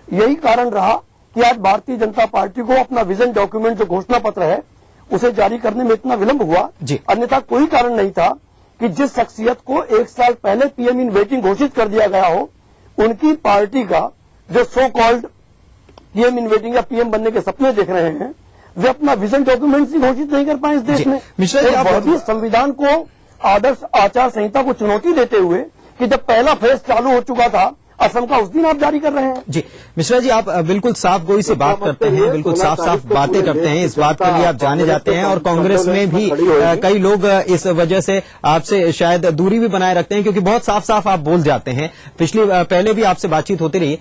यही कारण रहा कि आज भारतीय जनता पार्टी को अपना विजन डॉक्यूमेंट जो घोषणा पत्र है उसे जारी करने में इतना विलंब हुआ। अन्यथा कोई कारण नहीं था कि जिस शख्सियत को 1 साल पहले पीएम इन वेटिंग घोषित कर दिया गया हो, उनकी पार्टी का जो so called PM in waiting या पीएम बनने के सपने देख रहे हैं, वे अपना विजन डॉक्यूमेंट ही घोषित नहीं कर पाए इस देश में। संविधान को आदर्श आचार संहिता को चुनौती देते हुए कि जब पहला फेज चालू हो चुका था असम का, उस दिन आप जारी कर रहे हैं। जी मिश्रा जी, आप बिल्कुल साफ गोई से बात करते हैं, बिल्कुल साफ साफ बातें करते हैं, इस बात के लिए आप जाने जाते हैं और कांग्रेस में भी कई लोग इस वजह से आपसे शायद दूरी भी बनाए रखते हैं क्योंकि बहुत साफ साफ आप बोल जाते हैं। पहले भी आपसे बातचीत होती रही।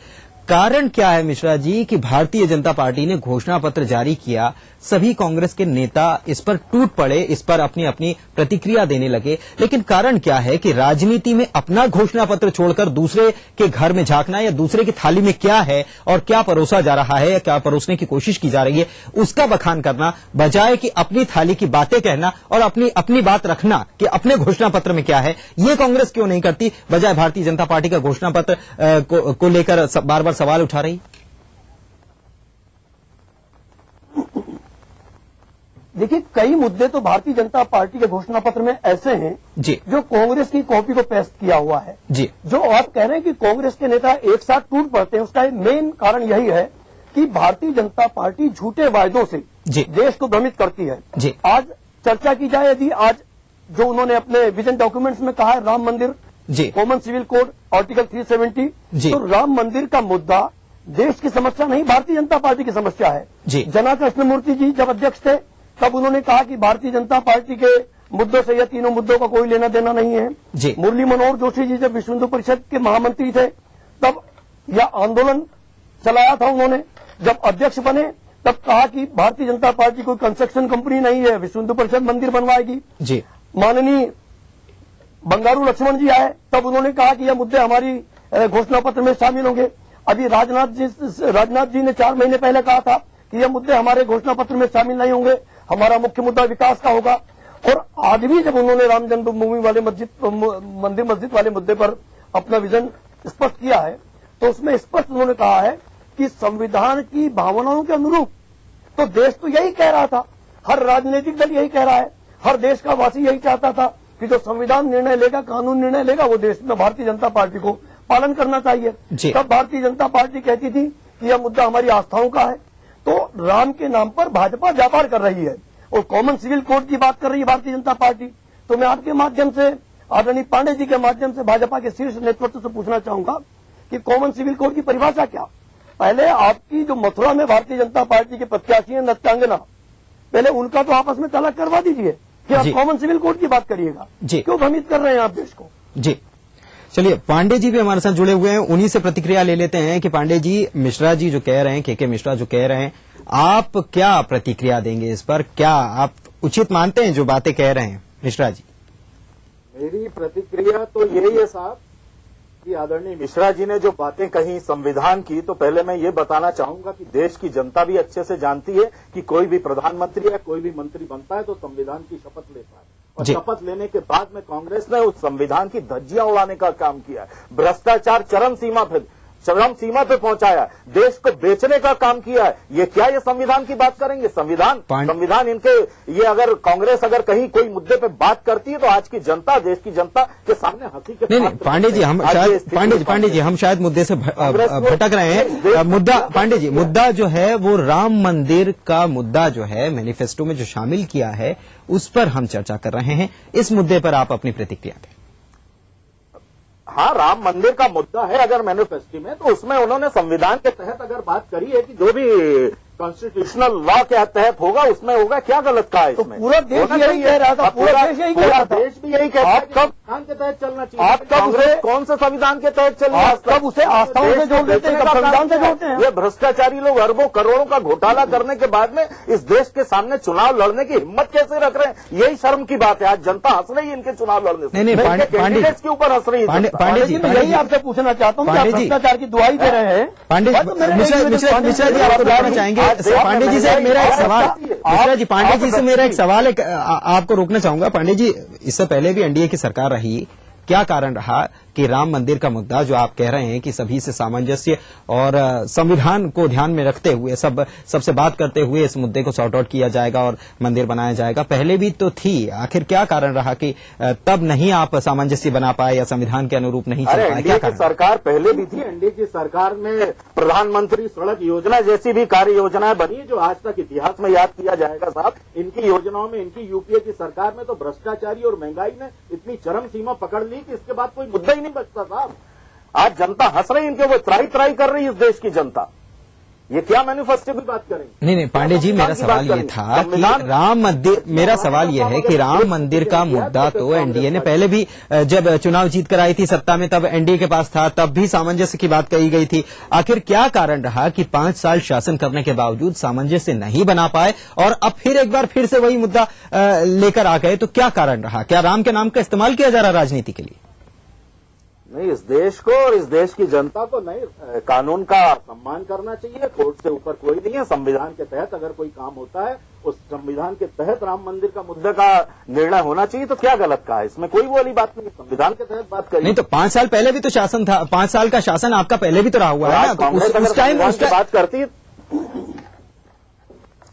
कारण क्या है मिश्रा जी कि भारतीय जनता पार्टी ने घोषणा पत्र जारी किया, सभी कांग्रेस के नेता इस पर टूट पड़े, इस पर अपनी अपनी प्रतिक्रिया देने लगे, लेकिन कारण क्या है कि राजनीति में अपना घोषणा पत्र छोड़कर दूसरे के घर में झांकना या दूसरे की थाली में क्या है और क्या परोसा जा रहा है या क्या परोसने की कोशिश की जा रही है उसका बखान करना, बजाय कि अपनी थाली की बातें कहना और अपनी बात रखना कि अपने घोषणा पत्र में क्या है, ये कांग्रेस क्यों नहीं करती, बजाय भारतीय जनता पार्टी का घोषणा पत्र को लेकर बार बार सवाल उठा रही? देखिए, कई मुद्दे तो भारतीय जनता पार्टी के घोषणा पत्र में ऐसे हैं जी जो कांग्रेस की कॉपी को पेस्ट किया हुआ है जी। जो आप कह रहे हैं कि कांग्रेस के नेता एक साथ टूट पड़ते हैं, उसका मेन कारण यही है कि भारतीय जनता पार्टी झूठे वायदों से देश को भ्रमित करती है जी। आज चर्चा की जाए, यदि आज जो उन्होंने अपने विजन डॉक्यूमेंट्स में कहा है राम मंदिर जी, कॉमन सिविल कोड आर्टिकल 370 तो राम मंदिर का मुद्दा देश की समस्या नहीं, भारतीय जनता पार्टी की समस्या है जी। जना कृष्णमूर्ति जी जब अध्यक्ष थे तब उन्होंने कहा कि भारतीय जनता पार्टी के मुद्दों से यह तीनों मुद्दों का कोई लेना देना नहीं है जी। मुरली मनोहर जोशी जी जब विश्व हिंदू परिषद के महामंत्री थे तब यह आंदोलन चलाया था उन्होंने, जब अध्यक्ष बने तब कहा कि भारतीय जनता पार्टी कोई कंस्ट्रक्शन कंपनी नहीं है, विश्व हिंदू परिषद मंदिर बनवाएगी जी। माननीय बंगारू लक्ष्मण जी आए तब उन्होंने कहा कि यह मुद्दे हमारी घोषणा पत्र में शामिल होंगे। अभी राजनाथ जी ने 4 महीने पहले कहा था कि यह मुद्दे हमारे घोषणा पत्र में शामिल नहीं होंगे, हमारा मुख्य मुद्दा विकास का होगा। और आज भी जब उन्होंने राम जन्मभूमि वाले मंदिर मस्जिद वाले मुद्दे पर अपना विजन स्पष्ट किया है तो उसमें स्पष्ट उन्होंने कहा है कि संविधान की भावनाओं के अनुरूप, तो देश तो यही कह रहा था, हर राजनीतिक दल यही कह रहा है, हर देश का वासी यही चाहता था कि जो संविधान निर्णय लेगा, कानून निर्णय लेगा, वो देश में भारतीय जनता पार्टी को पालन करना चाहिए। तब भारतीय जनता पार्टी कहती थी कि यह मुद्दा हमारी आस्थाओं का है। तो राम के नाम पर भाजपा व्यापार कर रही है और कॉमन सिविल कोड की बात कर रही है भारतीय जनता पार्टी। तो मैं आपके माध्यम से, आदरणीय पांडे जी के माध्यम से भाजपा के शीर्ष नेतृत्व से पूछना चाहूंगा कि कॉमन सिविल कोड की परिभाषा क्या? पहले आपकी जो मथुरा में भारतीय जनता पार्टी के प्रत्याशी है नत्यांगना, पहले उनका तो आपस में तलाक करवा दीजिए कि आप कॉमन सिविल कोड की बात करिएगा। क्यों भ्रमित कर रहे हैं आप देश को? जी चलिए, पांडे जी भी हमारे साथ जुड़े हुए हैं, उन्हीं से प्रतिक्रिया ले लेते हैं कि पांडे जी, मिश्रा जी जो कह रहे हैं, के मिश्रा जो कह रहे हैं, आप क्या प्रतिक्रिया देंगे इस पर? क्या आप उचित मानते हैं जो बातें कह रहे हैं मिश्रा जी? मेरी प्रतिक्रिया तो यही है साहब कि आदरणीय मिश्रा जी ने जो बातें कही संविधान की, तो पहले मैं ये बताना चाहूंगा कि देश की जनता भी अच्छे से जानती है कि कोई भी प्रधानमंत्री या कोई भी मंत्री बनता है तो संविधान की शपथ लेता है और शपथ लेने के बाद में कांग्रेस ने उस संविधान की धज्जियां उड़ाने का काम किया, भ्रष्टाचार चरम सीमा पे पहुंचाया, देश को बेचने का काम किया है। ये क्या ये संविधान की बात करेंगे? संविधान इनके, ये अगर कांग्रेस अगर कहीं कोई मुद्दे पे बात करती है तो आज की जनता, देश की जनता के सामने हंसी के नहीं, पांडे जी हम शायद मुद्दे से भटक रहे हैं। मुद्दा पांडे जी, मुद्दा जो है वो राम मंदिर का मुद्दा जो है मैनिफेस्टो में जो शामिल किया है उस पर हम चर्चा कर रहे हैं। इस मुद्दे पर आप अपनी प्रतिक्रिया दें। हाँ, राम मंदिर का मुद्दा है अगर मैनिफेस्टो में, तो उसमें उन्होंने संविधान के तहत अगर बात करी है कि जो भी कॉन्स्टिट्यूशनल लॉ के तहत होगा उसमें होगा, क्या गलत कहा है इसमें? पूरा देश यही कह रहा था, पूरा देश यही कह रहा था, देश भी यही कह रहा था। संविधान के तहत चलना चाहिए। आप कब उसे, कौन से संविधान के तहत चल रहा है? कब उसे आस्थाओं से जोड़ देते हैं, संविधान से जोड़ते हैं? ये भ्रष्टाचारी लोग अरबों करोड़ों का घोटाला करने के बाद में इस देश के सामने चुनाव लड़ने की हिम्मत कैसे रख रहे हैं? यही शर्म की बात है। आज जनता हंस रही है इनके चुनाव लड़ने से, कैंडिडेट्स के ऊपर हंस रही है। पांडे जी, यही आपसे पूछना चाहता हूँ, भ्रष्टाचार की दुहाई दे रहे हैं। पांडे मिश्रा जी आपको बताना चाहेंगे? पांडे जी से मेरा एक सवाल, मिश्रा जी, पांडे जी से मेरा एक सवाल है, आपको रोकना चाहूंगा। पांडे जी, इससे पहले भी एनडीए की सरकार रही, क्या कारण रहा कि राम मंदिर का मुद्दा जो आप कह रहे हैं कि सभी से सामंजस्य और संविधान को ध्यान में रखते हुए सबसे बात करते हुए इस मुद्दे को सॉर्ट आउट किया जाएगा और मंदिर बनाया जाएगा, पहले भी तो थी, आखिर क्या कारण रहा कि तब नहीं आप सामंजस्य बना पाए या संविधान के अनुरूप नहीं चल पाए? क्या कारण? सरकार पहले भी थी, एनडीए की सरकार में प्रधानमंत्री सड़क योजना जैसी भी कार्य योजनाएं बनी जो आज तक इतिहास में याद किया जाएगा। साहब, इनकी योजनाओं में, इनकी यूपीए की सरकार में तो भ्रष्टाचारी और महंगाई ने इतनी चरम सीमा पकड़ ली कि इसके बाद कोई मुद्दा ही नहीं बचता। साहब, आज जनता हंस रही, इनके वो त्राई कर रही है इस देश की जनता। ये क्या मैनिफेस्टो की बात करेंगे? नहीं, पांडे जी, मेरा सवाल ये था कि राम मंदिर, मेरा सवाल ये है कि राम मंदिर का मुद्दा तो एनडीए ने पहले भी जब चुनाव जीत कर आई थी सत्ता में, तब एनडीए के पास था, तब भी सामंजस्य की बात कही गई थी। आखिर क्या कारण रहा कि 5 साल शासन करने के बावजूद सामंजस्य नहीं बना पाए और अब फिर एक बार फिर से वही मुद्दा लेकर आ गए? तो क्या कारण रहा? क्या राम के नाम का इस्तेमाल किया जा रहा राजनीति के लिए? नहीं, इस देश को और इस देश की जनता को नहीं, कानून का सम्मान करना चाहिए। कोर्ट से ऊपर कोई नहीं है। संविधान के तहत अगर कोई काम होता है, उस संविधान के तहत राम मंदिर का मुद्दे का निर्णय होना चाहिए। तो क्या गलत कहा है इसमें? कोई वो वाली बात नहीं, संविधान के तहत बात करिए। नहीं तो 5 साल पहले भी तो शासन था, 5 साल का शासन आपका पहले भी तो रहा हुआ है ना, तो उस टाइम बात करती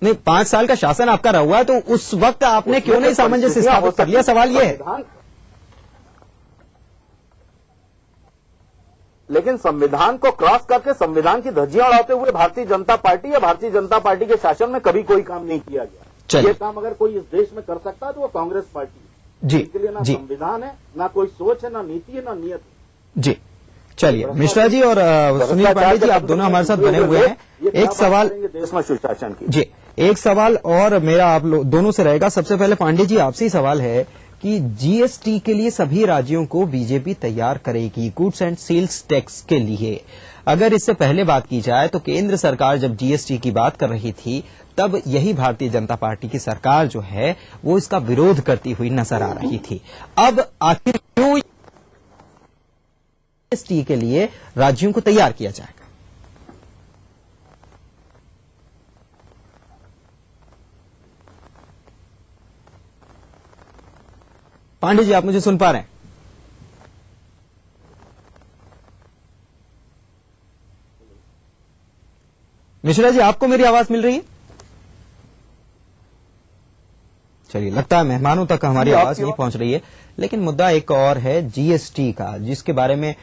नहीं, 5 साल का शासन आपका रहा हुआ है, तो उस वक्त आपने क्यों नहीं सामंजस्य स्थापित कर लिया? सवाल ये है। लेकिन संविधान को क्रॉस करके संविधान की धज्जियां उड़ाते हुए भारतीय जनता पार्टी या भारतीय जनता पार्टी के शासन में कभी कोई काम नहीं किया गया। ये काम अगर कोई इस देश में कर सकता है तो वो कांग्रेस पार्टी है। जी, इसके लिए ना संविधान है, ना कोई सोच है, ना नीति है, ना नियत है। जी, चलिए मिश्रा जी और सुनील पांडे जी, आप दोनों हमारे साथ बने हुए हैं। एक सवाल देश में सुशासन की। जी, एक सवाल और मेरा आप दोनों से रहेगा। सबसे पहले पांडे जी, आपसे ही सवाल है कि जीएसटी के लिए सभी राज्यों को बीजेपी तैयार करेगी, गुड्स एंड सेल्स टैक्स के लिए। अगर इससे पहले बात की जाए तो केंद्र सरकार जब जीएसटी की बात कर रही थी, तब यही भारतीय जनता पार्टी की सरकार जो है वो इसका विरोध करती हुई नजर आ रही थी। अब आखिर क्यों जीएसटी के लिए राज्यों को तैयार किया जाएगा? पांडे जी, आप मुझे सुन पा रहे हैं? मिश्रा जी, आपको मेरी आवाज मिल रही है? चलिए, लगता है मेहमानों तक हमारी आवाज नहीं पहुंच रही है। लेकिन मुद्दा एक और है जीएसटी का, जिसके बारे में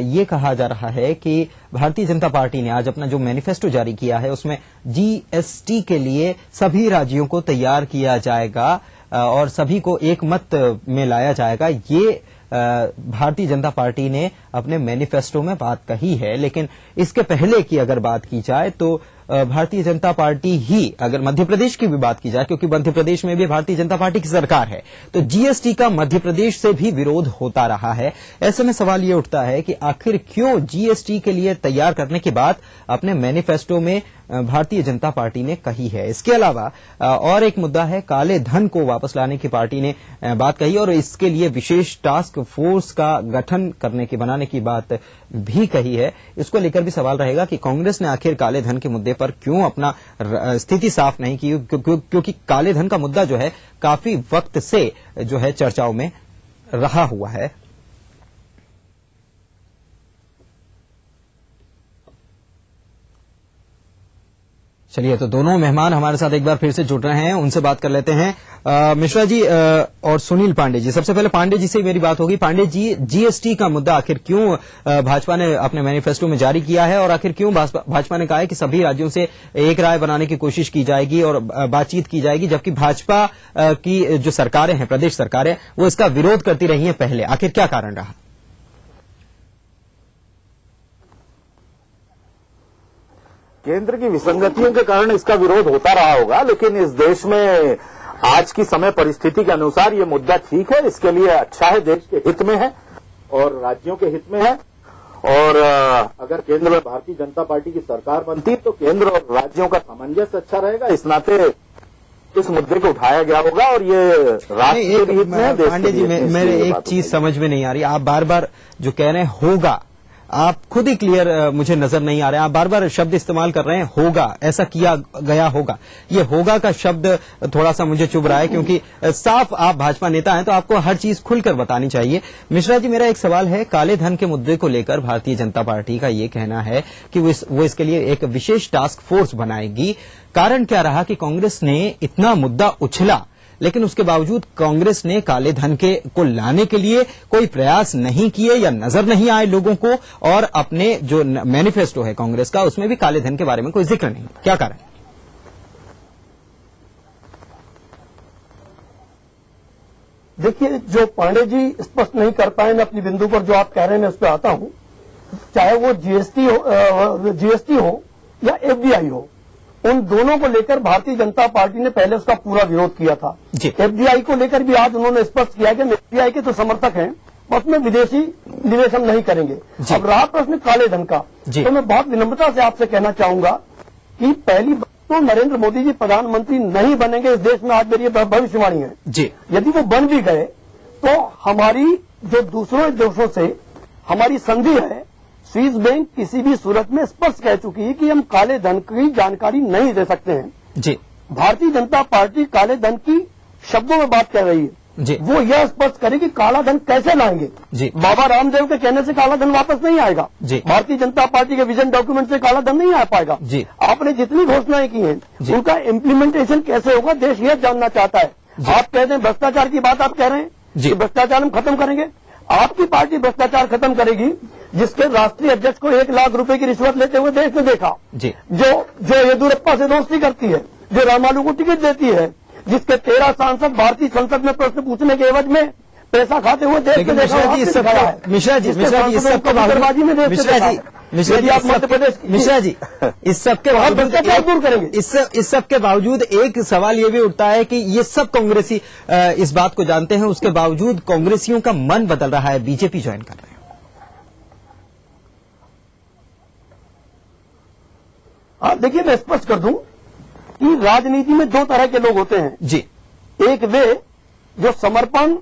ये कहा जा रहा है कि भारतीय जनता पार्टी ने आज अपना जो मैनिफेस्टो जारी किया है उसमें जीएसटी के लिए सभी राज्यों को तैयार किया जाएगा और सभी को एक मत में लाया जाएगा। ये भारतीय जनता पार्टी ने अपने मैनिफेस्टो में बात कही है। लेकिन इसके पहले की अगर बात की जाए तो भारतीय जनता पार्टी ही, अगर मध्य प्रदेश की भी बात की जाए, क्योंकि मध्य प्रदेश में भी भारतीय जनता पार्टी की सरकार है, तो जीएसटी का मध्य प्रदेश से भी विरोध होता रहा है। ऐसे में सवाल ये उठता है कि आखिर क्यों जीएसटी के लिए तैयार करने की बात अपने मैनिफेस्टो में भारतीय जनता पार्टी ने कही है। इसके अलावा और एक मुद्दा है, काले धन को वापस लाने की पार्टी ने बात कही और इसके लिए विशेष टास्क फोर्स का गठन बनाने की बात भी कही है। इसको लेकर भी सवाल रहेगा कि कांग्रेस ने आखिर काले धन के मुद्दे पर क्यों अपना स्थिति साफ नहीं की, क्योंकि काले धन का मुद्दा जो है काफी वक्त से जो है चर्चाओं में रहा हुआ है। चलिए, तो दोनों मेहमान हमारे साथ एक बार फिर से जुड़ रहे हैं, उनसे बात कर लेते हैं। मिश्रा जी और सुनील पांडे जी, सबसे पहले पांडे जी से मेरी बात होगी। पांडे जी, जीएसटी का मुद्दा आखिर क्यों भाजपा ने अपने मैनिफेस्टो में जारी किया है और आखिर क्यों भाजपा ने कहा है कि सभी राज्यों से एक राय बनाने की कोशिश की जाएगी और बातचीत की जाएगी, जबकि भाजपा की जो सरकारें हैं, प्रदेश सरकारें, वो इसका विरोध करती रही हैं पहले? आखिर क्या कारण रहा? केंद्र की विसंगतियों के कारण इसका विरोध होता रहा होगा, लेकिन इस देश में आज की समय परिस्थिति के अनुसार ये मुद्दा ठीक है। इसके लिए अच्छा है, देश के हित में है और राज्यों के हित में है। और अगर केंद्र में भारतीय जनता पार्टी की सरकार बनती तो केंद्र और राज्यों का सामंजस्य अच्छा रहेगा। इस नाते इस मुद्दे को उठाया गया होगा और ये राष्ट्र के हित में है। पांडे जी, मेरे एक चीज समझ में नहीं आ रही, आप बार बार जो कह रहे हैं होगा, आप खुद ही क्लियर मुझे नजर नहीं आ रहे हैं। आप बार बार शब्द इस्तेमाल कर रहे हैं, होगा, ऐसा किया गया होगा। ये होगा का शब्द थोड़ा सा मुझे चुभ रहा है, क्योंकि साफ आप भाजपा नेता हैं तो आपको हर चीज खुलकर बतानी चाहिए। मिश्रा जी, मेरा एक सवाल है, काले धन के मुद्दे को लेकर भारतीय जनता पार्टी का ये कहना है कि वो इसके लिए एक विशेष टास्क फोर्स बनाएगी। कारण क्या रहा कि कांग्रेस ने इतना मुद्दा उछला, लेकिन उसके बावजूद कांग्रेस ने काले धन को लाने के लिए कोई प्रयास नहीं किए या नजर नहीं आए लोगों को, और अपने जो मैनिफेस्टो है कांग्रेस का उसमें भी काले धन के बारे में कोई जिक्र नहीं। क्या कारण? देखिए, जो पांडे जी स्पष्ट नहीं कर पाए, मैं अपनी बिंदु पर जो आप कह रहे हैं मैं उस पर आता हूं। चाहे वो जीएसटी हो या एफडीआई हो, उन दोनों को लेकर भारतीय जनता पार्टी ने पहले उसका पूरा विरोध किया था। एफडीआई को लेकर भी आज उन्होंने स्पष्ट किया कि एफडीआई के तो समर्थक हैं, उसमें विदेशी निवेश हम नहीं करेंगे। अब रहा प्रश्न काले धन का, तो मैं बहुत विनम्रता से आपसे कहना चाहूंगा कि पहली बात तो नरेंद्र मोदी जी प्रधानमंत्री नहीं बनेंगे इस देश में, आज मेरी भविष्यवाणी है जी। यदि वो बन भी गए तो हमारी जो दूसरों देशों से हमारी संधि है, स्विस बैंक किसी भी सूरत में स्पष्ट कह चुकी है कि हम काले धन की जानकारी नहीं दे सकते हैं जी। भारतीय जनता पार्टी काले धन की शब्दों में बात कर रही है जी। वो यह स्पष्ट करे कि काला धन कैसे लाएंगे जी। बाबा रामदेव के कहने से काला धन वापस नहीं आएगा जी। भारतीय जनता पार्टी के विजन डॉक्यूमेंट से काला धन नहीं आ पाएगा जी। आपने जितनी घोषणाएं की हैं उनका इम्प्लीमेंटेशन कैसे होगा, देश यह जानना चाहता है। आप कहते हैं भ्रष्टाचार की बात आप कह रहे हैं कि भ्रष्टाचार हम खत्म करेंगे। आपकी पार्टी भ्रष्टाचार खत्म करेगी, जिसके राष्ट्रीय अध्यक्ष को 1 लाख रुपए की रिश्वत लेते हुए देश में देखा जी। जो येदुरप्पा से दोस्ती करती है, जो रामालू को टिकट देती है, जिसके 13 सांसद भारतीय संसद में प्रश्न पूछने के एवज में पैसा खाते हुए देश में देखा। मिश्रा जी, इस सबके इस सबके दूर करेंगे। इस सबके बावजूद एक सवाल ये भी उठता है कि ये सब कांग्रेसी इस बात को जानते हैं, उसके बावजूद कांग्रेसियों का मन बदल रहा है, बीजेपी ज्वाइन कर रहे हैं। देखिए, मैं स्पष्ट कर दूं कि राजनीति में 2 तरह के लोग होते हैं जी। एक वे जो समर्पण,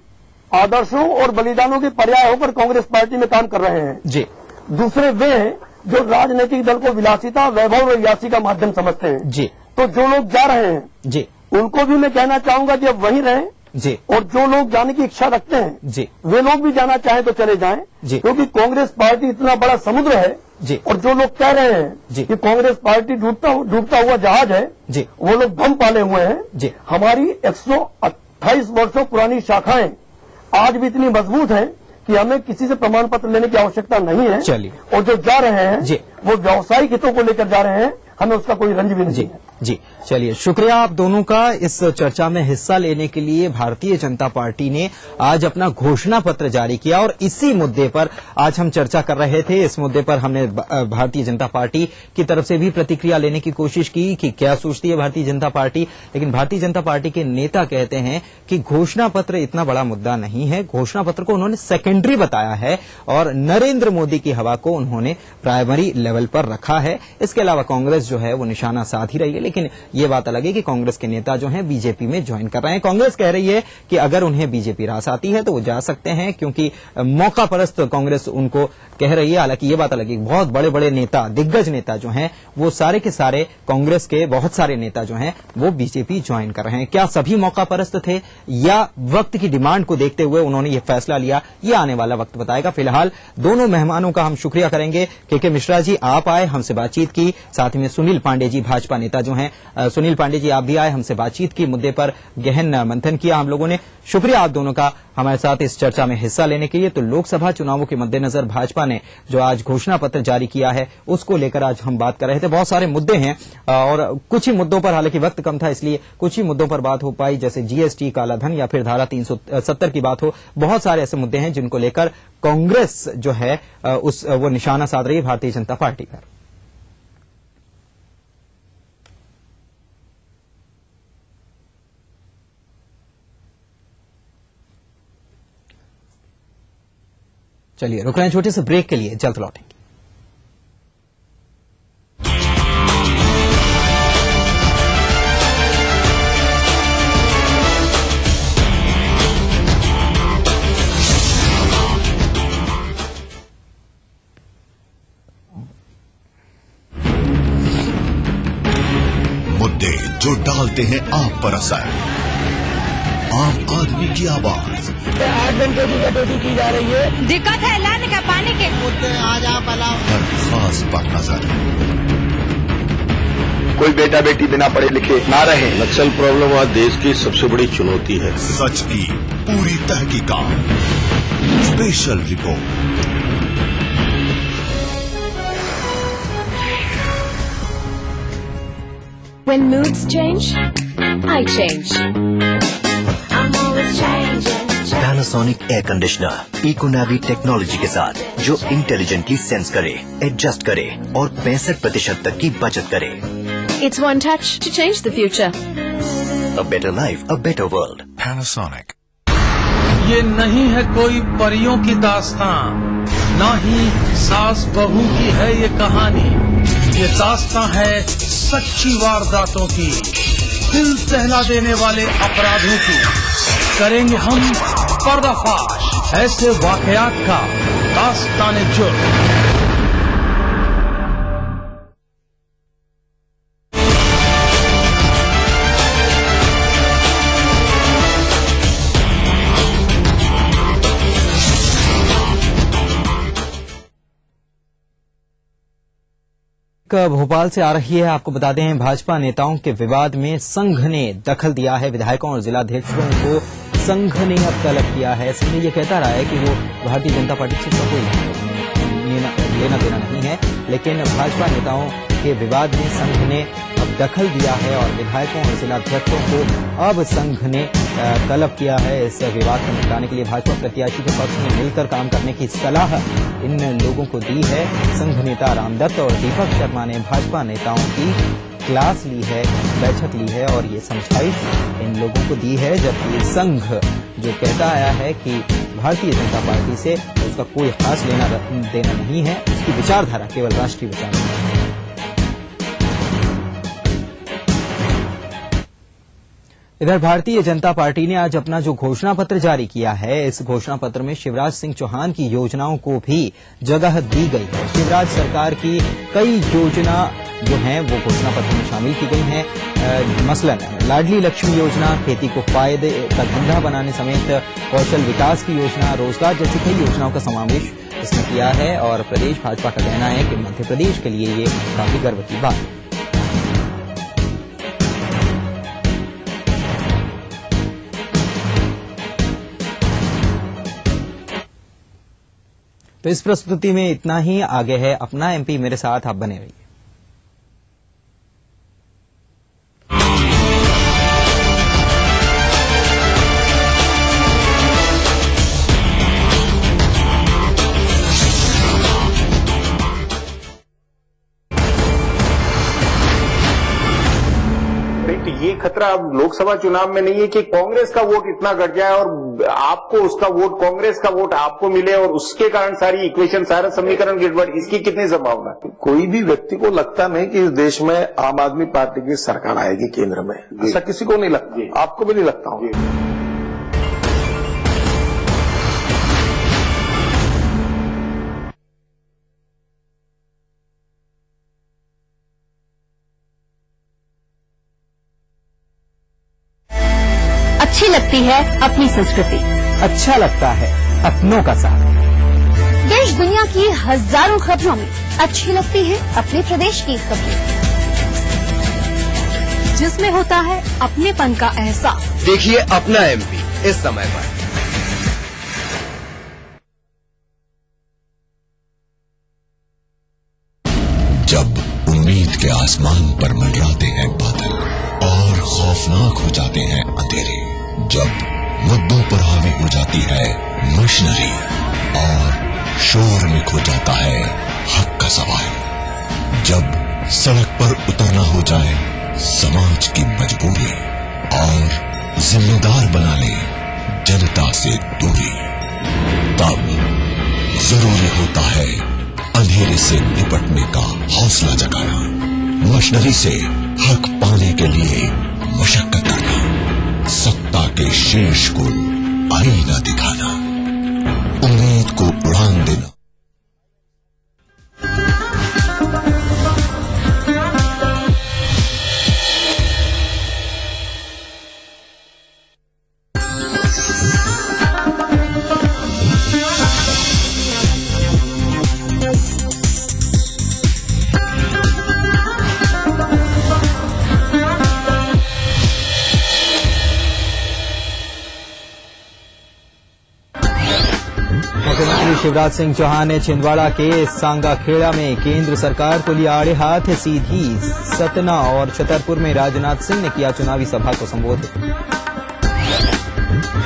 आदर्शों और बलिदानों के पर्याय होकर कांग्रेस पार्टी में काम कर रहे हैं जी। दूसरे वे हैं जो राजनीतिक दल को विलासिता, वैभव और यासी का माध्यम समझते हैं जी। तो जो लोग जा रहे हैं जी, उनको भी मैं कहना चाहूंगा कि अब वहीं रहें जी। और जो लोग जाने की इच्छा रखते हैं जी, वे लोग भी जाना चाहें तो चले जाएं जी। क्योंकि कांग्रेस पार्टी इतना बड़ा समुद्र है जी। और जो लोग कह रहे हैं जी कि कांग्रेस पार्टी डूबता हुआ जहाज है जी, वो लोग भ्रम पाले हुए हैं जी। हमारी 128 वर्षों पुरानी शाखाएं आज भी इतनी मजबूत हैं कि हमें किसी से प्रमाण पत्र लेने की आवश्यकता नहीं है। चलिए, और जो जा रहे हैं जी, वो व्यावसायिक हितों को लेकर जा रहे हैं, हमें उसका कोई रंज भी नहीं है जी। चलिए, शुक्रिया आप दोनों का इस चर्चा में हिस्सा लेने के लिए। भारतीय जनता पार्टी ने आज अपना घोषणा पत्र जारी किया और इसी मुद्दे पर आज हम चर्चा कर रहे थे। इस मुद्दे पर हमने भारतीय जनता पार्टी की तरफ से भी प्रतिक्रिया लेने की कोशिश की कि क्या सोचती है भारतीय जनता पार्टी, लेकिन भारतीय जनता पार्टी के नेता कहते हैं कि घोषणा पत्र इतना बड़ा मुद्दा नहीं है। घोषणा पत्र को उन्होंने सेकेंडरी बताया है और नरेंद्र मोदी की हवा को उन्होंने प्राइमरी लेवल पर रखा है। इसके अलावा कांग्रेस जो है वो निशाना साध ही रही है, लेकिन ये बात अलग है कि कांग्रेस के नेता जो हैं बीजेपी में ज्वाइन कर रहे हैं। कांग्रेस कह रही है कि अगर उन्हें बीजेपी रास आती है तो वो जा सकते हैं, क्योंकि मौका परस्त कांग्रेस उनको कह रही है। हालांकि ये बात अलग है, बहुत बड़े बड़े नेता, दिग्गज नेता जो हैं वो सारे के सारे कांग्रेस के बहुत सारे नेता जो हैं वो बीजेपी ज्वाइन कर रहे हैं। क्या सभी मौका परस्त थे या वक्त की डिमांड को देखते हुए उन्होंने ये फैसला लिया, ये आने वाला वक्त बताएगा। फिलहाल दोनों मेहमानों का हम शुक्रिया करेंगे। के मिश्रा जी, आप आए, हमसे बातचीत की, साथ ही में सुनील पांडे जी, भाजपा नेता जो हैं, सुनील पांडे जी आप भी आए, हमसे बातचीत की, मुद्दे पर गहन मंथन किया हम लोगों ने। शुक्रिया आप दोनों का हमारे साथ इस चर्चा में हिस्सा लेने के लिए। तो लोकसभा चुनावों के मद्देनजर भाजपा ने जो आज घोषणा पत्र जारी किया है उसको लेकर आज हम बात कर रहे थे। बहुत सारे मुद्दे हैं और कुछ ही मुद्दों पर, हालांकि वक्त कम था इसलिए कुछ ही मुद्दों पर बात हो पाई, जैसे जीएसटी, कालाधन या फिर धारा 370 की बात हो। बहुत सारे ऐसे मुद्दे हैं जिनको लेकर कांग्रेस जो है वो निशाना साध रही है भारतीय जनता पार्टी पर। चलिए, रुक रहे हैं छोटे से ब्रेक के लिए, जल्द लौटेंगे। जो डालते हैं आप पर असर। आम आदमी की आवाज। 8 घंटे की कटौती की जा रही है। दिक्कत है लाने का पानी के हर खास पर नजर। कोई बेटा बेटी बिना पढ़े लिखे ना रहे। नक्सल प्रॉब्लम आज देश की सबसे बड़ी चुनौती है। सच की पूरी तहकीकात। Special report. When moods change, I change. I'm always changing. Panasonic air conditioner Econavi technology के साथ जो इंटेलिजेंटली सेंस करे, एडजस्ट करे और 65% तक की बचत करे। It's one touch to change the future. A better life, a better world. Panasonic। ये नहीं है कोई परियों की दास्तां, ना ही सास बहू की है ये कहानी। ये दास्तां है सच्ची वारदातों की, दिल दहला देने वाले अपराधों की। करेंगे हम पर्दाफाश ऐसे वाकयात का, दास्ताने जुर्म। भोपाल से आ रही है। आपको बता दें, भाजपा नेताओं के विवाद में संघ ने दखल दिया है। विधायकों और जिलाध्यक्षों को संघ ने अब तलब किया है। संघ ये कहता रहा है कि वो भारतीय जनता पार्टी से कोई लेना देना नहीं है, लेकिन भाजपा नेताओं के विवाद में संघ ने अब दखल दिया है और विधायकों और जिलाध्यक्षों को अब संघ ने तलब किया है इस विवाद को निपटाने के लिए। भाजपा प्रत्याशी के पक्ष में मिलकर काम करने की सलाह इन लोगों को दी है। संघ नेता रामदत्त और दीपक शर्मा ने भाजपा नेताओं की क्लास ली है, बैठक ली है और ये समझाइश इन लोगों को दी है। जबकि संघ जो कहता आया है कि भारतीय जनता पार्टी से उसका कोई खास लेना देना नहीं है, उसकी विचारधारा केवल राष्ट्रीय विचारधारा है। इधर भारतीय जनता पार्टी ने आज अपना जो घोषणा पत्र जारी किया है, इस घोषणा पत्र में शिवराज सिंह चौहान की योजनाओं को भी जगह दी गई है। शिवराज सरकार की कई योजना जो हैं वो घोषणा पत्र में शामिल की गई हैं। मसलन लाडली लक्ष्मी योजना, खेती को फायदे का धंधा बनाने समेत कौशल विकास की योजना, रोजगार जैसी कई योजनाओं का समावेश इसमें किया है। और प्रदेश भाजपा का कहना है कि मध्य प्रदेश के लिए ये काफी गर्व की बात है। तो इस प्रस्तुति में इतना ही। आगे है अपना एमपी, मेरे साथ आप बने रहिए। ये खतरा अब लोकसभा चुनाव में नहीं है कि कांग्रेस का वोट इतना घट जाए और आपको उसका वोट, कांग्रेस का वोट आपको मिले और उसके कारण सारी इक्वेशन, सारा समीकरण गड़बड़। इसकी कितनी संभावना है? कोई भी व्यक्ति को लगता नहीं कि इस देश में आम आदमी पार्टी की सरकार आएगी केंद्र में। ऐसा किसी को नहीं लगता, आपको भी नहीं लगता होगा। अच्छी लगती है अपनी संस्कृति, अच्छा लगता है अपनों का साथ। देश दुनिया की हजारों खबरों में अच्छी लगती है अपने प्रदेश की खबरें, जिसमें होता है अपनेपन का एहसास। देखिए अपना एमपी इस समय पर। जब उम्मीद के आसमान पर मंडराते हैं बादल और खौफनाक हो जाते हैं अंधेरे, जब मुद्दों पर हावी हो जाती है मशीनरी और शोर में खो जाता है हक का सवाल, जब सड़क पर उतरना हो जाए समाज की मजबूरी और जिम्मेदार बना ले जनता से दूरी, तब जरूरी होता है अंधेरे से निपटने का हौसला जगाना, मशीनरी से हक पाने के लिए मशक्कत करना, सत्ता के शीर्ष को आईना दिखाना, उम्मीद को उड़ान देना। शिवराज सिंह चौहान ने छिंदवाड़ा के सांगाखेड़ा में केंद्र सरकार को लिया आड़े हाथ। सीधी, सतना और छतरपुर में राजनाथ सिंह ने किया चुनावी सभा को संबोधित।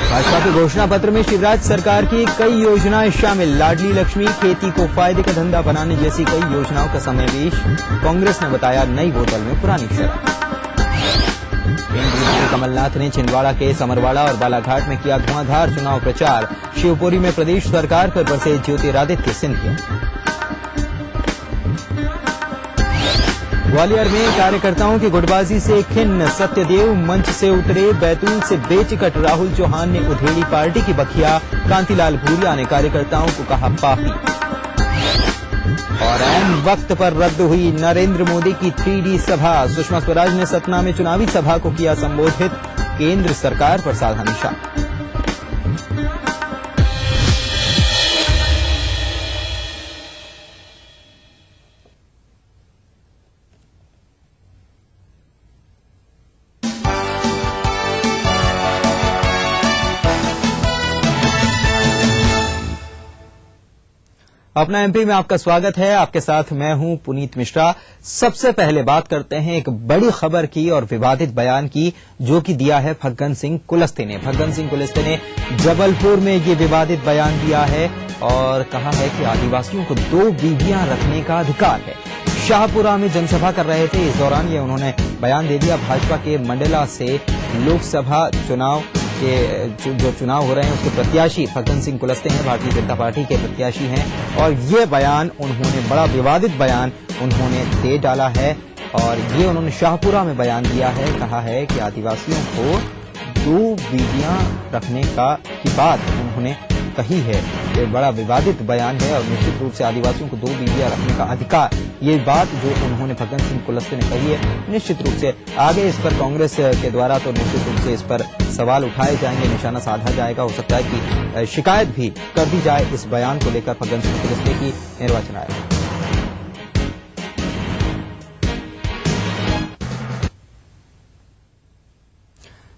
भाजपा के घोषणा पत्र में शिवराज सरकार की कई योजनाएं शामिल। लाडली लक्ष्मी, खेती को फायदे का धंधा बनाने जैसी कई योजनाओं का समावेश। कांग्रेस ने बताया नई बोतल में पुरानी शराब। केंद्रीय मंत्री कमलनाथ ने छिंदवाड़ा के समरवाड़ा और बालाघाट में किया धुआंधार चुनाव प्रचार। शिवपुरी में प्रदेश सरकार पर बरसे ज्योतिरादित्य सिंधिया। ग्वालियर में कार्यकर्ताओं की गुटबाजी से खिन्न सत्यदेव मंच से उतरे। बैतूल से बेटिकट राहुल चौहान ने उधेड़ी पार्टी की बखिया। कांतिलाल भूरिया ने कार्यकर्ताओं को कहा पापी। और ऐन वक्त पर रद्द हुई नरेंद्र मोदी की 3D सभा। सुषमा स्वराज ने सतना में चुनावी सभा को किया संबोधित। केंद्र सरकार पर साधा निशाना। अपना एमपी में आपका स्वागत है। आपके साथ मैं हूं पुनीत मिश्रा। सबसे पहले बात करते हैं एक बड़ी खबर की और विवादित बयान की, जो कि दिया है फग्गन सिंह कुलस्ते ने। फग्गन सिंह कुलस्ते ने जबलपुर में ये विवादित बयान दिया है और कहा है कि आदिवासियों को 2 बीवियां रखने का अधिकार है। शाहपुरा में जनसभा कर रहे थे, इस दौरान ये उन्होंने बयान दे दिया। भाजपा के मंडला से लोकसभा चुनाव के जो चुनाव हो रहे हैं उसके प्रत्याशी फग्गन सिंह कुलस्ते हैं, भारतीय जनता पार्टी के प्रत्याशी हैं। और ये बयान उन्होंने, बड़ा विवादित बयान उन्होंने दे डाला है और ये उन्होंने शाहपुरा में बयान दिया है। कहा है कि आदिवासियों को 2 बीवियां रखने की बात उन्होंने कही है। ये बड़ा विवादित बयान है और निश्चित रूप से आदिवासियों को 2 बीवियां रखने का अधिकार, ये बात जो उन्होंने फग्गन सिंह कुलस्ते ने कही है, निश्चित रूप से आगे इस पर कांग्रेस के द्वारा तो निश्चित रूप से इस पर सवाल उठाए जाएंगे, निशाना साधा जाएगा। हो सकता है कि शिकायत भी कर दी जाए इस बयान को लेकर फग्गन सिंह कुलस्ते की निर्वाचन आयोग।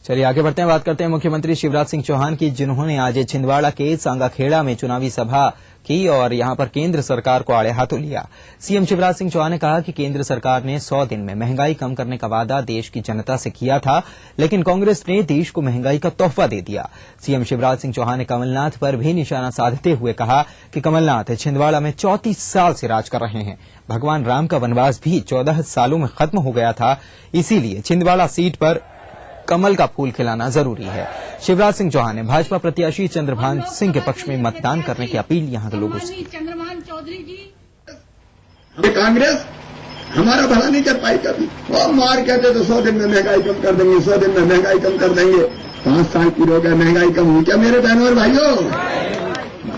चलिए आगे बढ़ते हैं, बात करते हैं मुख्यमंत्री शिवराज सिंह चौहान की, जिन्होंने आज छिंदवाड़ा के सांगाखेड़ा में चुनावी सभा की और यहां पर केंद्र सरकार को आड़े हाथों लिया। सीएम शिवराज सिंह चौहान ने कहा कि केंद्र सरकार ने 100 दिन में महंगाई कम करने का वादा देश की जनता से किया था, लेकिन कांग्रेस ने देश को महंगाई का तोहफा दे दिया। सीएम शिवराज सिंह चौहान ने कमलनाथ पर भी निशाना साधते हुए कहा कि कमलनाथ छिंदवाड़ा में 34 साल से राज कर रहे हैं। भगवान राम का वनवास भी 14 सालों में खत्म हो गया था, इसीलिए छिंदवाड़ा सीट पर कमल का फूल खिलाना जरूरी है। शिवराज सिंह चौहान ने भाजपा प्रत्याशी चंद्रभान सिंह के पक्ष में मतदान करने की अपील यहां के लोगों से। चंद्रभान चौधरी जी, कांग्रेस हमारा भला नहीं कर पाई कभी। और मार कहते तो 100 दिन में महंगाई कम कर देंगे, 100 दिन में महंगाई कम कर देंगे। 5 साल पूरे हो गए, महंगाई कम हुई क्या मेरे बहनों और भाइयों?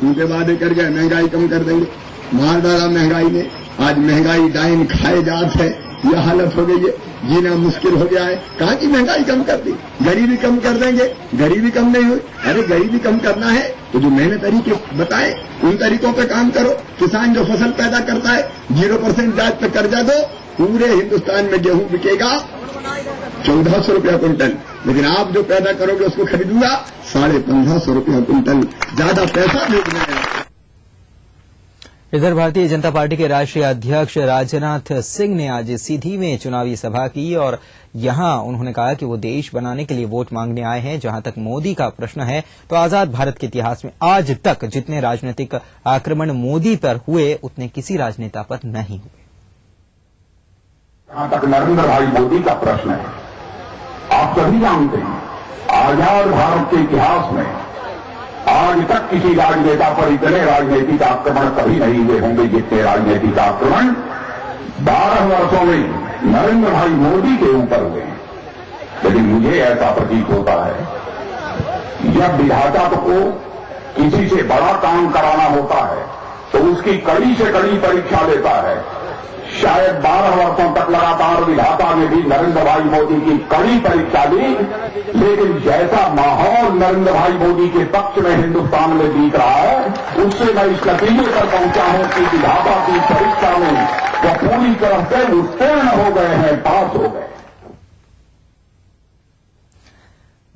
झूठे वादे कर गए महंगाई कम कर देंगे, मार डाला महंगाई ने। आज महंगाई डाइन खाए जात है, यह हालत हो गई है, जीना मुश्किल हो गया है। कहाँ की महंगाई कम कर दी, गरीबी कम कर देंगे, गरीबी कम नहीं हुई। अरे गरीबी कम करना है तो जो मैंने तरीके बताए उन तरीकों पे काम करो। किसान जो फसल पैदा करता है 0% ब्याज पे कर्जा दो, पूरे हिंदुस्तान में गेहूं बिकेगा 1400 रुपया कुंटल, लेकिन आप जो पैदा करोगे उसको खरीदूंगा 1550 रुपया कुंटल, ज्यादा पैसा भेजना। इधर भारतीय जनता पार्टी के राष्ट्रीय अध्यक्ष राजनाथ सिंह ने आज सीधी में चुनावी सभा की और यहां उन्होंने कहा कि वो देश बनाने के लिए वोट मांगने आए हैं। जहां तक मोदी का प्रश्न है तो आजाद भारत के इतिहास में आज तक जितने राजनीतिक आक्रमण मोदी पर हुए उतने किसी राजनेता पर नहीं हुए। जहां तक नरेंद्र भाई मोदी का प्रश्न है, आप सभी जानते हैं आजाद भारत के इतिहास में आज तक किसी राजनेता पर इतने राजनीतिक आक्रमण कभी नहीं हुए होंगे जितने राजनीतिक आक्रमण 12 वर्षों में नरेंद्र भाई मोदी के ऊपर हुए हैं। लेकिन मुझे ऐसा प्रतीत होता है जब विधाता को किसी से बड़ा काम कराना होता है तो उसकी कड़ी से कड़ी परीक्षा लेता है। शायद 12 वर्षों तक लगातार विधाता ने भी नरेंद्र भाई मोदी की कड़ी परीक्षा ली, लेकिन जैसा माहौल नरेंद्र भाई मोदी के पक्ष में हिंदुस्तान में दिख रहा है उससे मैं इस नतीजे पर पहुंचा हूं कि विधाता की परीक्षा में वो पूरी तरह से उत्तीर्ण हो गए हैं, पास हो गए।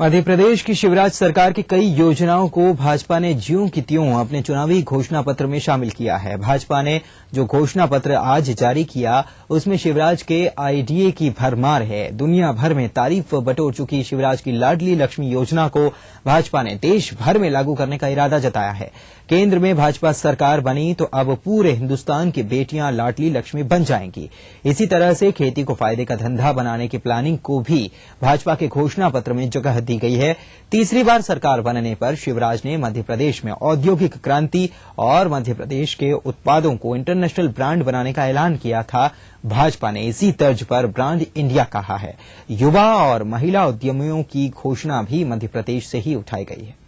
मध्य प्रदेश की शिवराज सरकार की कई योजनाओं को भाजपा ने ज्यों की त्यों अपने चुनावी घोषणा पत्र में शामिल किया है। भाजपा ने जो घोषणा पत्र आज जारी किया उसमें शिवराज के आईडीए की भरमार है। दुनिया भर में तारीफ बटोर चुकी शिवराज की लाडली लक्ष्मी योजना को भाजपा ने देश भर में लागू करने का इरादा जताया है। केंद्र में भाजपा सरकार बनी तो अब पूरे हिंदुस्तान की बेटियां लाडली लक्ष्मी बन जाएंगी। इसी तरह से खेती को फायदे का धंधा बनाने की प्लानिंग को भी भाजपा के घोषणा पत्र में जगह दी गई है। तीसरी बार सरकार बनने पर शिवराज ने मध्य प्रदेश में औद्योगिक क्रांति और मध्य प्रदेश के उत्पादों को इंटरनेशनल ब्रांड बनाने का ऐलान किया था। भाजपा ने इसी तर्ज पर ब्रांड इंडिया कहा है। युवा और महिला उद्यमियों की घोषणा भी मध्य प्रदेश से ही उठाई गई है।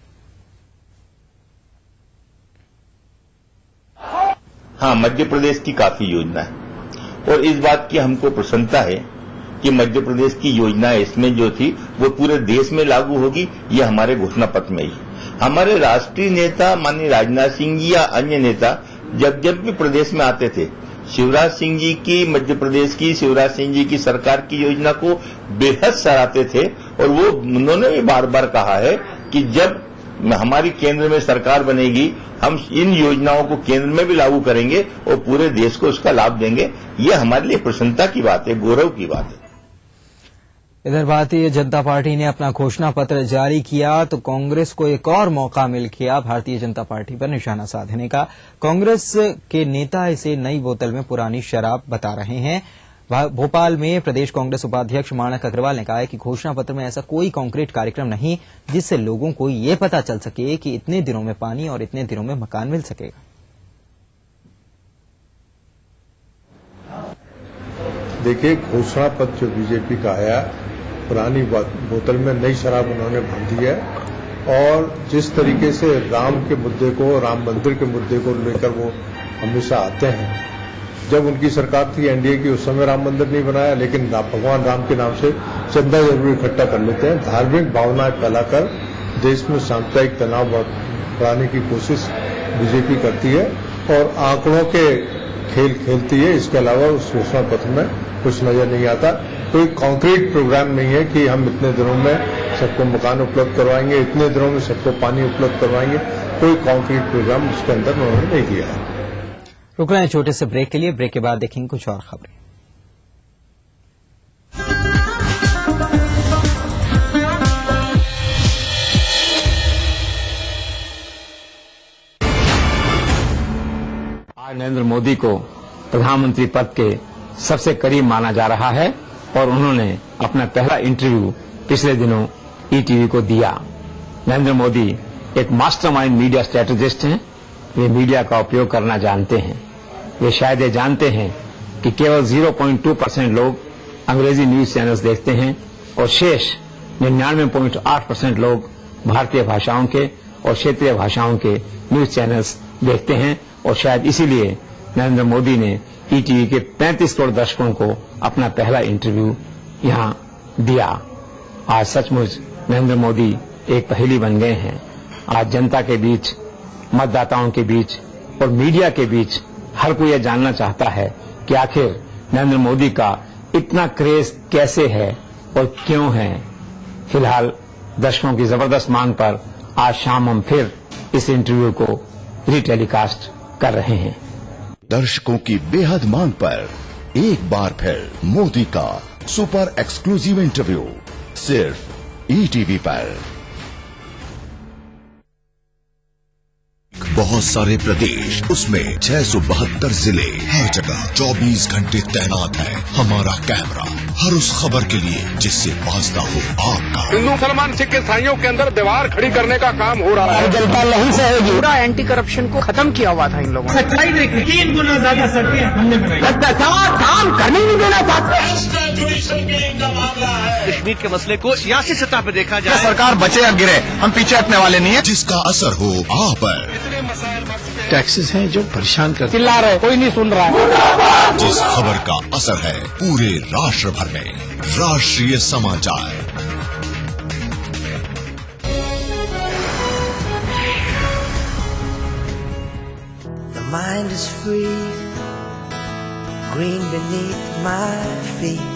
हाँ, मध्य प्रदेश की काफी योजना है और इस बात की हमको प्रसन्नता है कि मध्य प्रदेश की योजना इसमें जो थी वो पूरे देश में लागू होगी। ये हमारे घोषणा पत्र में ही हमारे राष्ट्रीय नेता माननीय राजनाथ सिंह जी या अन्य नेता जब भी प्रदेश में आते थे, शिवराज सिंह जी की मध्य प्रदेश की शिवराज सिंह जी की सरकार की योजना को बेहद सराहते थे और वो उन्होंने भी बार बार कहा है कि जब हमारी केंद्र में सरकार बनेगी हम इन योजनाओं को केंद्र में भी लागू करेंगे और पूरे देश को उसका लाभ देंगे। ये हमारे लिए प्रसन्नता की बात है, गौरव की बात है। इधर भारतीय जनता पार्टी ने अपना घोषणा पत्र जारी किया तो कांग्रेस को एक और मौका मिल गया भारतीय जनता पार्टी पर निशाना साधने का। कांग्रेस के नेता इसे नई बोतल में पुरानी शराब बता रहे हैं। भोपाल में प्रदेश कांग्रेस उपाध्यक्ष माणक अग्रवाल ने कहा है कि घोषणा पत्र में ऐसा कोई कॉन्क्रीट कार्यक्रम नहीं जिससे लोगों को ये पता चल सके कि इतने दिनों में पानी और इतने दिनों में मकान मिल सकेगा। देखिए, घोषणा पत्र जो बीजेपी का आया पुरानी बोतल में नई शराब उन्होंने भर दी है और जिस तरीके से राम के मुद्दे को, राम मंदिर के मुद्दे को लेकर वो हमेशा आते हैं। जब उनकी सरकार थी एनडीए की उस समय राम मंदिर नहीं बनाया, लेकिन भगवान राम के नाम से चंदा जरूर इकट्ठा कर लेते हैं। धार्मिक भावनाएं फैलाकर देश में सांप्रदायिक तनाव बढ़ाने की कोशिश बीजेपी करती है और आंकड़ों के खेल खेलती है। इसके अलावा उस घोषणा पत्र में कुछ नजर नहीं आता। कोई कॉन्क्रीट प्रोग्राम नहीं है कि हम इतने दिनों में सबको मकान उपलब्ध करवाएंगे, इतने दिनों में सबको पानी उपलब्ध करवाएंगे। कोई कॉन्क्रीट प्रोग्राम उसके अंदर उन्होंने नहीं दिया है। रुक रहे हैं छोटे से ब्रेक के लिए। ब्रेक के बाद देखेंगे कुछ और खबरें। आज नरेंद्र मोदी को प्रधानमंत्री पद के सबसे करीब माना जा रहा है और उन्होंने अपना पहला इंटरव्यू पिछले दिनों ईटीवी को दिया। नरेंद्र मोदी एक मास्टरमाइंड मीडिया स्ट्रेटेजिस्ट हैं। वे मीडिया का उपयोग करना जानते हैं। वे शायद ये जानते हैं कि केवल 0.2% लोग अंग्रेजी न्यूज चैनल्स देखते हैं और शेष 99.8% लोग भारतीय भाषाओं के और क्षेत्रीय भाषाओं के न्यूज चैनल्स देखते हैं और शायद इसीलिए नरेंद्र मोदी ने ईटीवी के 35 करोड़ दर्शकों को अपना पहला इंटरव्यू यहां दिया। आज सचमुच नरेंद्र मोदी एक पहेली बन गए हैं। आज जनता के बीच, मतदाताओं के बीच और मीडिया के बीच हर कोई यह जानना चाहता है कि आखिर नरेंद्र मोदी का इतना क्रेज कैसे है और क्यों है। फिलहाल दर्शकों की जबरदस्त मांग पर आज शाम हम फिर इस इंटरव्यू को रीटेलीकास्ट कर रहे हैं। दर्शकों की बेहद मांग पर एक बार फिर मोदी का सुपर एक्सक्लूसिव इंटरव्यू सिर्फ ईटीवी पर। बहुत सारे प्रदेश, उसमें 672 जिले, हर जगह 24 घंटे तैनात है हमारा कैमरा हर उस खबर के लिए जिससे वास्ता हो आपका। हिंदू मुसलमान सिख ईसाइयों के अंदर दीवार खड़ी करने का काम हो रहा है। जनता नहीं सहेगी। पूरा एंटी करप्शन को खत्म किया हुआ था इन लोगों ने। सच्चाई देखिए, 3 गुना ज्यादा सत्य हमने बनाई। काम करने नहीं देना चाहते। कश्मीर के मसले को सियासी सतह पर देखा जाए, सरकार बचे या गिरे हम पीछे हटने वाले नहीं है। जिसका असर हो आप पर। टैक्सेस हैं जो परेशान करते, चिल्ला रहे, कोई नहीं सुन रहा है। जिस खबर का असर है पूरे राष्ट्र भर में, राष्ट्रीय समाचार। The mind is free, green beneath my feet.